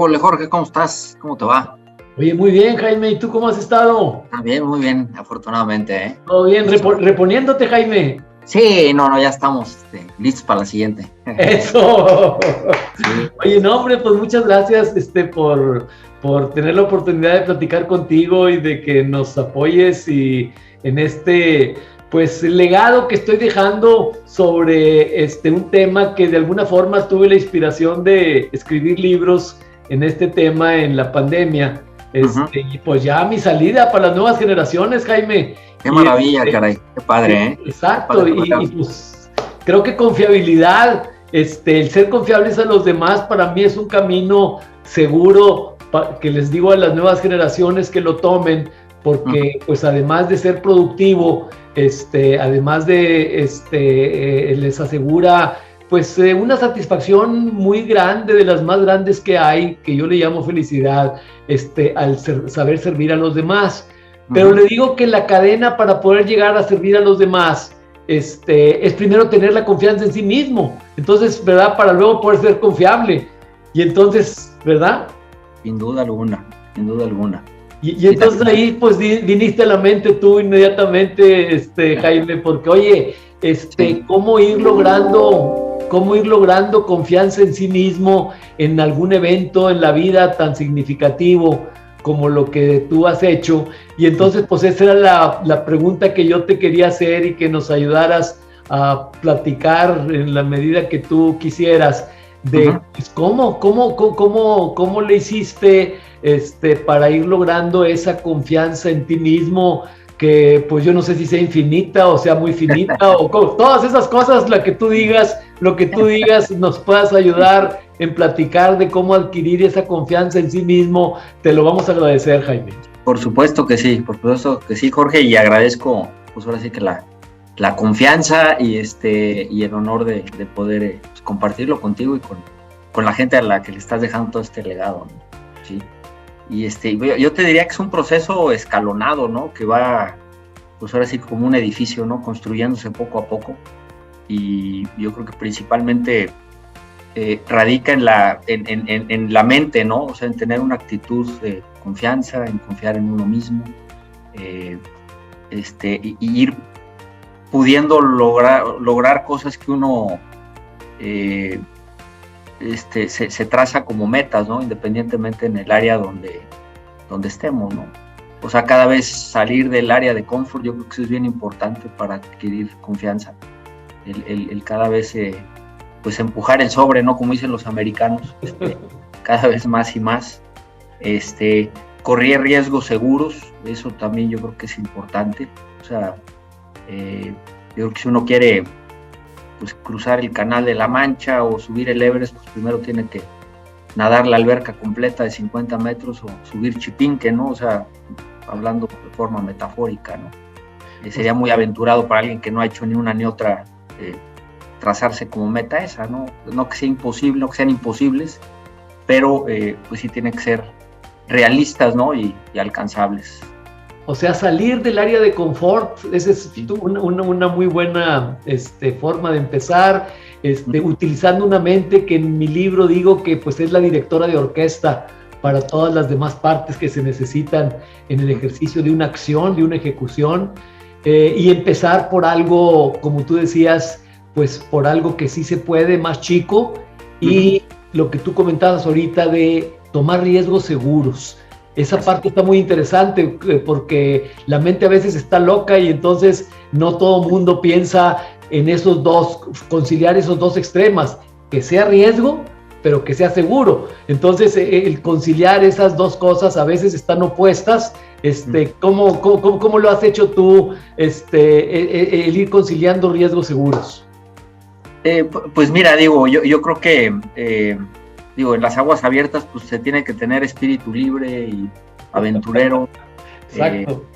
Hola Jorge, ¿cómo estás? ¿Cómo te va? Oye, muy bien, Jaime. ¿Y tú cómo has estado? Bien, muy bien, afortunadamente, ¿eh? ¿Todo bien? Reponiéndote, Jaime. Sí, no, ya estamos listos para la siguiente. Eso. Sí. Oye, no, hombre, pues muchas gracias por tener la oportunidad de platicar contigo y de que nos apoyes y en pues, legado que estoy dejando sobre un tema que de alguna forma tuve la inspiración de escribir libros en este tema en la pandemia. Y pues ya mi salida para las nuevas generaciones, Jaime. Qué maravilla, caray, qué padre, ¿eh? Exacto, Qué padre. y pues creo que confiabilidad, el ser confiables a los demás para mí es un camino seguro que les digo a las nuevas generaciones que lo tomen, porque pues además de ser productivo, además de les asegura pues una satisfacción muy grande, de las más grandes que hay, que yo le llamo felicidad, al saber servir a los demás. Pero le digo que la cadena para poder llegar a servir a los demás es primero tener la confianza en sí mismo. Entonces, ¿verdad? Para luego poder ser confiable. Y entonces, ¿verdad? Sin duda alguna, sin duda alguna. Y entonces ahí pues viniste a la mente tú inmediatamente, Jaime, porque oye, sí. ¿Cómo ir logrando confianza en sí mismo en algún evento en la vida tan significativo como lo que tú has hecho? Y entonces pues esa era la pregunta que yo te quería hacer y que nos ayudaras a platicar en la medida que tú quisieras de pues, cómo le hiciste para ir logrando esa confianza en ti mismo, que pues yo no sé si sea infinita o sea muy finita o todas esas cosas, lo que tú digas nos puedas ayudar en platicar de cómo adquirir esa confianza en sí mismo. Te lo vamos a agradecer, Jaime. Por supuesto que sí, Jorge, y agradezco pues ahora sí que la confianza y el honor de poder pues, compartirlo contigo y con la gente a la que le estás dejando todo este legado, ¿no? Sí. Y yo te diría que es un proceso escalonado, ¿no? Que va, pues ahora sí como un edificio, ¿no? Construyéndose poco a poco. Y yo creo que principalmente radica en la mente, ¿no? O sea, en tener una actitud de confianza, en confiar en uno mismo, y ir pudiendo lograr cosas que uno se traza como metas, ¿no? Independientemente en el área donde estemos, ¿no? O sea, cada vez salir del área de confort, yo creo que eso es bien importante para adquirir confianza. El cada vez, pues empujar el sobre, ¿no? Como dicen los americanos, cada vez más y más. Correr riesgos seguros, eso también yo creo que es importante. O sea, yo creo que si uno quiere pues cruzar el Canal de la Mancha o subir el Everest, pues primero tiene que nadar la alberca completa de 50 metros o subir Chipinque, ¿no? O sea, hablando de forma metafórica, ¿no? Sería muy aventurado para alguien que no ha hecho ni una ni otra trazarse como meta esa, ¿no? No que sea imposible, no que sean imposibles, pero pues sí tienen que ser realistas, ¿no? Y alcanzables. O sea, salir del área de confort, esa es una muy buena forma de empezar, utilizando una mente que en mi libro digo que pues es la directora de orquesta para todas las demás partes que se necesitan en el ejercicio de una acción, de una ejecución, y empezar por algo, como tú decías, pues por algo que sí se puede, más chico, y lo que tú comentabas ahorita de tomar riesgos seguros. Esa parte está muy interesante porque la mente a veces está loca y entonces no todo mundo piensa en conciliar esos dos extremos, que sea riesgo, pero que sea seguro. Entonces, el conciliar esas dos cosas a veces están opuestas. ¿Cómo lo has hecho tú, el ir conciliando riesgos seguros? Pues mira, yo creo que en las aguas abiertas pues se tiene que tener espíritu libre y aventurero,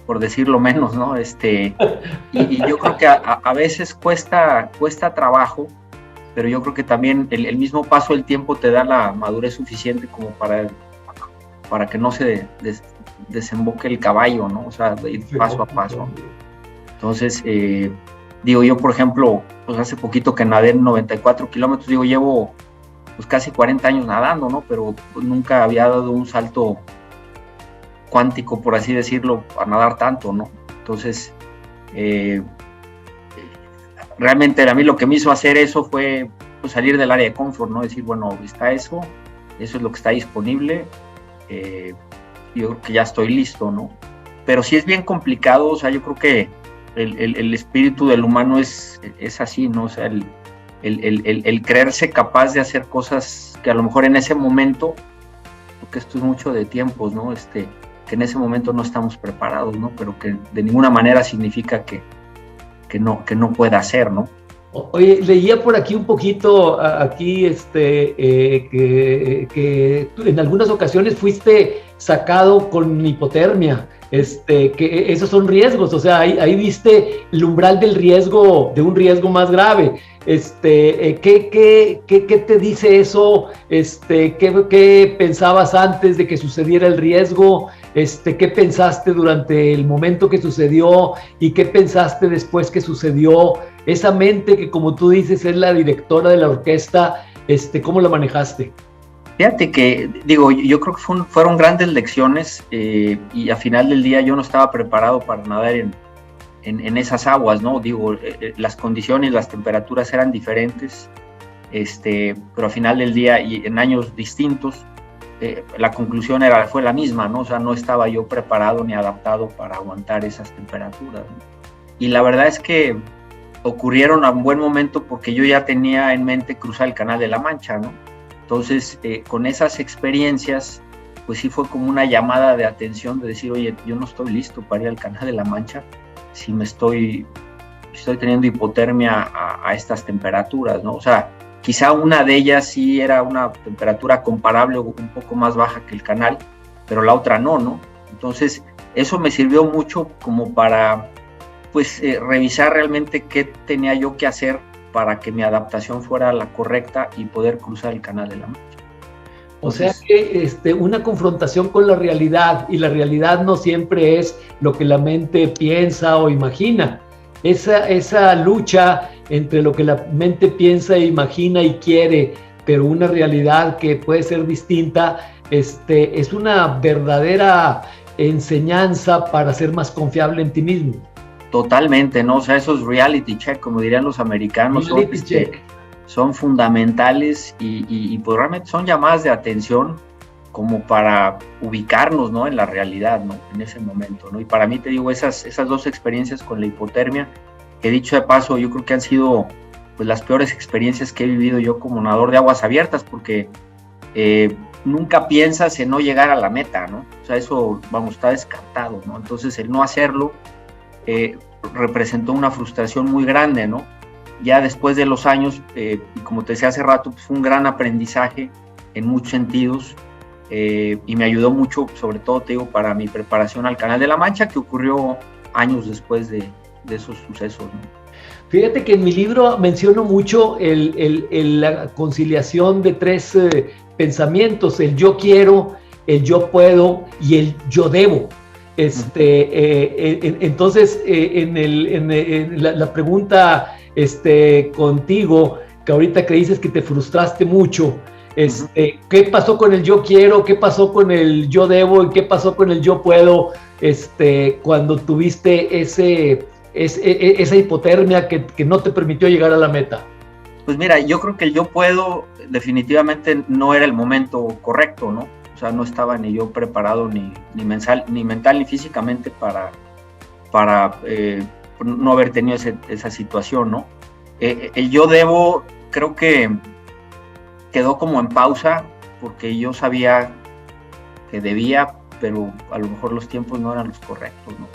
por decirlo menos, ¿no? Y yo creo que a veces cuesta trabajo, pero yo creo que también el mismo paso del tiempo te da la madurez suficiente como para que no se desemboque el caballo, ¿no? O sea, de ir paso a paso. Entonces, yo por ejemplo, pues hace poquito que nadé en 94 kilómetros, llevo pues casi 40 años nadando, ¿no? Pero pues, nunca había dado un salto cuántico, por así decirlo, a nadar tanto, ¿no? Entonces, realmente a mí lo que me hizo hacer eso fue pues, salir del área de confort, ¿no? Decir, bueno, está eso es lo que está disponible, yo creo que ya estoy listo, ¿no? Pero sí es bien complicado, o sea, yo creo que el espíritu del humano es así, ¿no? O sea, el creerse capaz de hacer cosas que a lo mejor en ese momento, porque esto es mucho de tiempos, ¿no? Que en ese momento no estamos preparados, ¿no? Pero que de ninguna manera significa que no pueda hacer, ¿no? Oye, leía por aquí un poquito, aquí, que tú en algunas ocasiones fuiste sacado con hipotermia, que esos son riesgos, o sea, ahí viste el umbral del riesgo, de un riesgo más grave. ¿Qué te dice eso? ¿Qué pensabas antes de que sucediera el riesgo? ¿Qué pensaste durante el momento que sucedió y qué pensaste después que sucedió? Esa mente que, como tú dices, es la directora de la orquesta, ¿cómo la manejaste? Fíjate que, digo, yo creo que fueron grandes lecciones y al final del día yo no estaba preparado para nadar en esas aguas, ¿no? Digo, las condiciones, las temperaturas eran diferentes, pero al final del día y en años distintos, la conclusión fue la misma, ¿no? O sea, no estaba yo preparado ni adaptado para aguantar esas temperaturas, ¿no? Y la verdad es que ocurrieron a un buen momento porque yo ya tenía en mente cruzar el Canal de la Mancha, ¿no? Entonces, con esas experiencias, pues sí fue como una llamada de atención de decir, oye, yo no estoy listo para ir al Canal de la Mancha si estoy teniendo hipotermia a estas temperaturas, ¿no? O sea, quizá una de ellas sí era una temperatura comparable o un poco más baja que el canal, pero la otra no. Entonces, eso me sirvió mucho como para, pues, revisar realmente qué tenía yo que hacer para que mi adaptación fuera la correcta y poder cruzar el Canal de la Mancha. O sea que una confrontación con la realidad, y la realidad no siempre es lo que la mente piensa o imagina. Esa lucha entre lo que la mente piensa, imagina y quiere, pero una realidad que puede ser distinta, es una verdadera enseñanza para ser más confiable en ti mismo. Totalmente, ¿no? O sea, esos reality check, como dirían los americanos, son fundamentales y pues realmente son llamadas de atención como para ubicarnos, ¿no? En la realidad, ¿no? En ese momento, ¿no? Y para mí, te digo, esas dos experiencias con la hipotermia, que dicho de paso, yo creo que han sido pues las peores experiencias que he vivido yo como nadador de aguas abiertas, porque nunca piensas en no llegar a la meta, ¿no? O sea, eso, vamos, está descartado, ¿no? Entonces, el no hacerlo representó una frustración muy grande, ¿no? Ya después de los años, y como te decía hace rato, pues fue un gran aprendizaje en muchos sentidos y me ayudó mucho, sobre todo, te digo, para mi preparación al Canal de la Mancha, que ocurrió años después de esos sucesos, ¿no? Fíjate que en mi libro menciono mucho la conciliación de tres pensamientos: el yo quiero, el yo puedo y el yo debo. Entonces, la pregunta contigo, que ahorita que dices que te frustraste mucho, ¿qué pasó con el yo quiero? ¿Qué pasó con el yo debo? ¿Y qué pasó con el yo puedo? Cuando tuviste esa hipotermia que no te permitió llegar a la meta. Pues mira, yo creo que el yo puedo definitivamente no era el momento correcto, ¿no? O sea, no estaba ni yo preparado ni mental ni físicamente para no haber tenido esa situación, ¿no? El yo debo, creo que quedó como en pausa porque yo sabía que debía, pero a lo mejor los tiempos no eran los correctos, ¿no?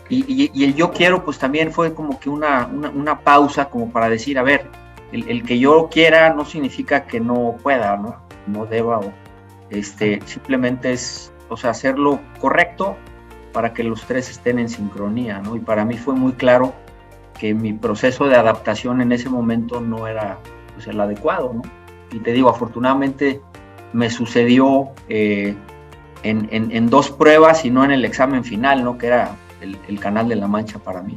Y el yo quiero, pues también fue como que una pausa como para decir, a ver, el que yo quiera no significa que no pueda, ¿no? No deba simplemente es, o sea, hacerlo correcto para que los tres estén en sincronía, ¿no? Y para mí fue muy claro que mi proceso de adaptación en ese momento no era pues, el adecuado, ¿no? Y te digo, afortunadamente me sucedió en dos pruebas y no en el examen final, ¿no? Que era el Canal de la Mancha para mí.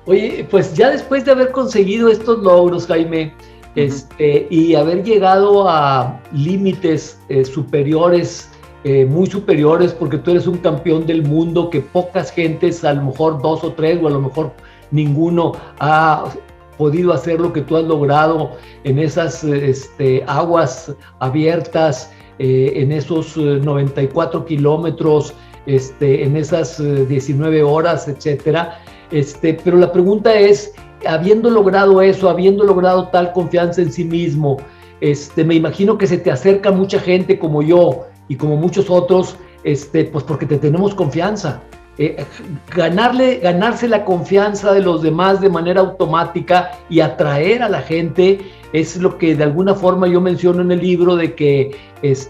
Oye, pues ya después de haber conseguido estos logros, Jaime, y haber llegado a límites superiores, muy superiores, porque tú eres un campeón del mundo que pocas gentes, a lo mejor 2 o 3 o a lo mejor ninguno ha podido hacer lo que tú has logrado en esas aguas abiertas, en esos 94 kilómetros, en esas 19 horas, etcétera. Pero la pregunta es, habiendo logrado eso, habiendo logrado tal confianza en sí mismo, me imagino que se te acerca mucha gente como yo y como muchos otros, pues porque te tenemos confianza. Ganarse la confianza de los demás de manera automática y atraer a la gente es lo que de alguna forma yo menciono en el libro, de que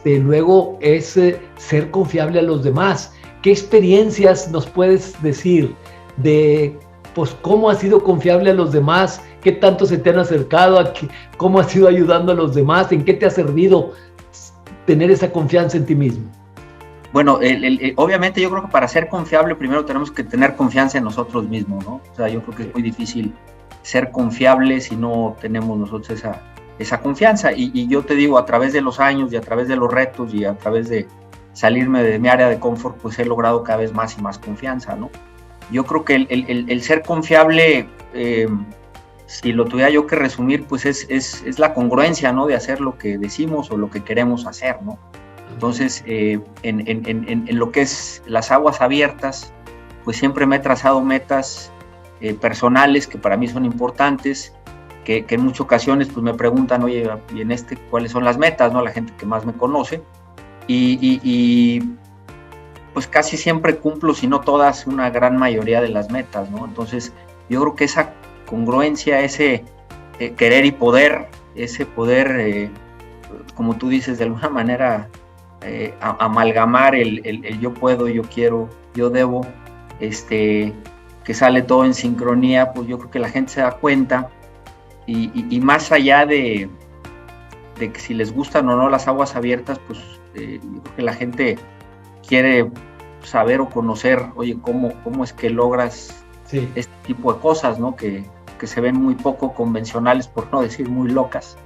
luego es ser confiable a los demás. ¿Qué experiencias nos puedes decir de pues cómo has sido confiable a los demás? ¿Qué tanto se te han acercado? ¿Cómo has ido ayudando a los demás? ¿En qué te ha servido tener esa confianza en ti mismo? Bueno, obviamente yo creo que para ser confiable primero tenemos que tener confianza en nosotros mismos, ¿no? O sea, yo creo que es muy difícil ser confiable si no tenemos nosotros esa confianza. Y yo te digo, a través de los años y a través de los retos y a través de salirme de mi área de confort, pues he logrado cada vez más y más confianza, ¿no? Yo creo que el ser confiable, si lo tuviera yo que resumir, pues es la congruencia, ¿no? De hacer lo que decimos o lo que queremos hacer, ¿no? Entonces, en lo que es las aguas abiertas, pues siempre me he trazado metas personales que para mí son importantes, que en muchas ocasiones pues me preguntan, oye, ¿y en cuáles son las metas, ¿no? La gente que más me conoce, y pues casi siempre cumplo, si no todas, una gran mayoría de las metas, ¿no? Entonces, yo creo que esa congruencia, ese querer y poder, ese poder, como tú dices, de alguna manera, amalgamar el yo puedo, yo quiero, yo debo, que sale todo en sincronía, pues yo creo que la gente se da cuenta, y más allá de que si les gustan o no las aguas abiertas, pues yo creo que la gente quiere saber o conocer, oye, cómo es que logras este tipo de cosas, ¿no? Que se ven muy poco convencionales, por no decir muy locas.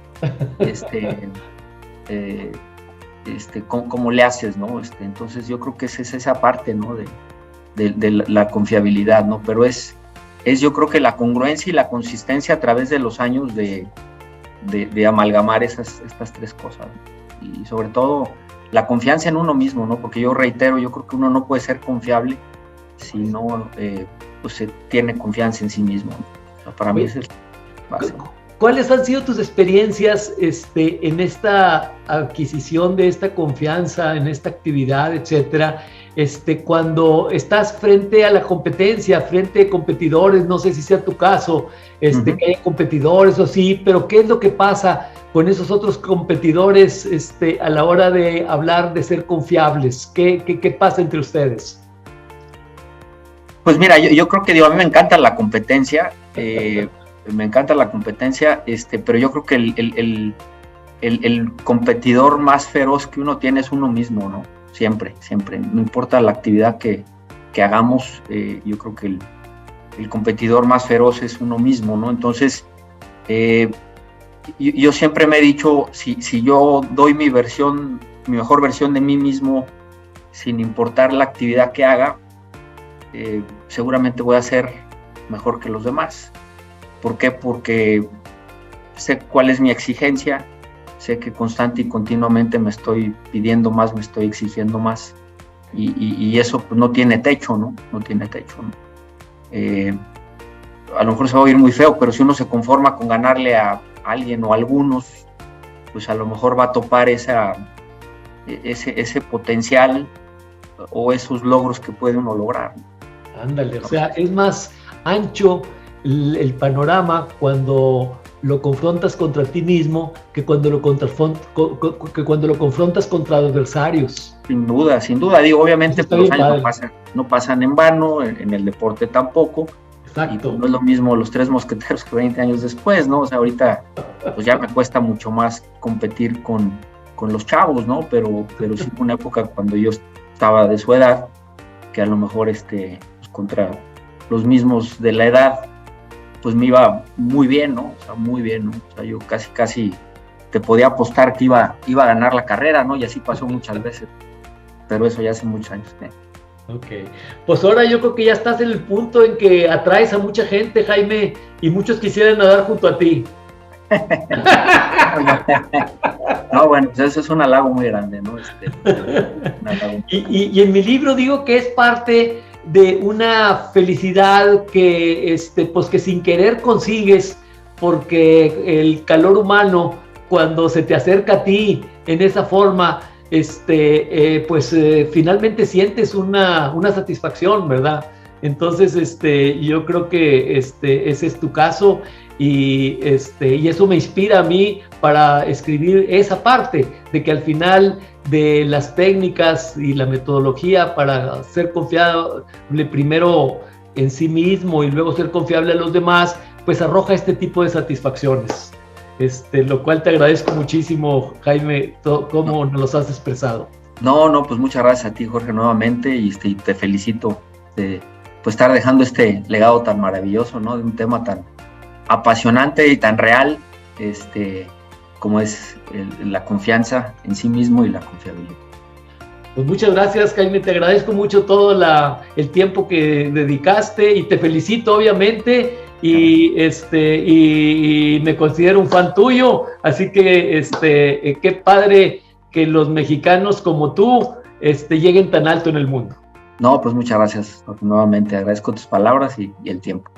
¿Cómo le haces, ¿no? Entonces yo creo que es esa parte, ¿no? De la confiabilidad, ¿no? Pero es yo creo que la congruencia y la consistencia a través de los años de amalgamar estas 3 cosas, ¿no? Y sobre todo la confianza en uno mismo, ¿no? Porque yo reitero, yo creo que uno no puede ser confiable si no pues se tiene confianza en sí mismo, ¿no? O sea, para mí es el básico. ¿Cuáles han sido tus experiencias en esta adquisición de esta confianza, en esta actividad, etcétera? Cuando estás frente a la competencia, frente a competidores, no sé si sea tu caso, que hay competidores o sí, pero ¿qué es lo que pasa con esos otros competidores a la hora de hablar de ser confiables? ¿Qué pasa entre ustedes? Pues mira, yo creo que a mí me encanta la competencia, me encanta la competencia, pero yo creo que el competidor más feroz que uno tiene es uno mismo, ¿no? Siempre, no importa la actividad que hagamos, yo creo que el competidor más feroz es uno mismo, ¿no? Entonces, yo siempre me he dicho, si yo doy mi mejor versión de mí mismo, sin importar la actividad que haga, seguramente voy a ser mejor que los demás. ¿Por qué? Porque sé cuál es mi exigencia, sé que constante y continuamente me estoy pidiendo más, me estoy exigiendo más, y eso pues, no tiene techo, ¿no? No tiene techo, ¿no? A lo mejor se va a oír muy feo, pero si uno se conforma con ganarle a alguien o a algunos, pues a lo mejor va a topar ese potencial o esos logros que puede uno lograr. Ándale, o sea, es más ancho el panorama cuando lo confrontas contra ti mismo que cuando lo confrontas contra adversarios. Sin duda, digo, obviamente los años no pasan en vano, en el deporte tampoco. Exacto. Y no es lo mismo los 3 mosqueteros que 20 años después, ¿no? O sea, ahorita pues ya me cuesta mucho más competir con los chavos, ¿no? Pero sí fue una época cuando yo estaba de su edad, que a lo mejor pues contra los mismos de la edad, pues me iba muy bien, ¿no? O sea, muy bien, ¿no? O sea, yo casi te podía apostar que iba a ganar la carrera, ¿no? Y así pasó muchas veces, pero eso ya hace muchos años. Ok, pues ahora yo creo que ya estás en el punto en que atraes a mucha gente, Jaime, y muchos quisieran nadar junto a ti. No, bueno, pues eso es un halago muy grande, ¿no? Y en mi libro digo que es parte de una felicidad que, pues que sin querer consigues, porque el calor humano, cuando se te acerca a ti en esa forma, finalmente sientes una satisfacción, ¿verdad? Entonces, yo creo que ese es tu caso y eso me inspira a mí para escribir esa parte, de que al final de las técnicas y la metodología para ser confiable primero en sí mismo y luego ser confiable a los demás, pues arroja este tipo de satisfacciones. Lo cual te agradezco muchísimo, Jaime, cómo nos los has expresado. No, pues muchas gracias a ti, Jorge, nuevamente, y te felicito de pues, estar dejando este legado tan maravilloso, ¿no? De un tema tan apasionante y tan real, como es la confianza en sí mismo y la confiabilidad. Pues muchas gracias, Jaime, te agradezco mucho todo el tiempo que dedicaste y te felicito, obviamente, y me considero un fan tuyo, así que qué padre que los mexicanos como tú lleguen tan alto en el mundo. No, pues muchas gracias, nuevamente agradezco tus palabras y el tiempo.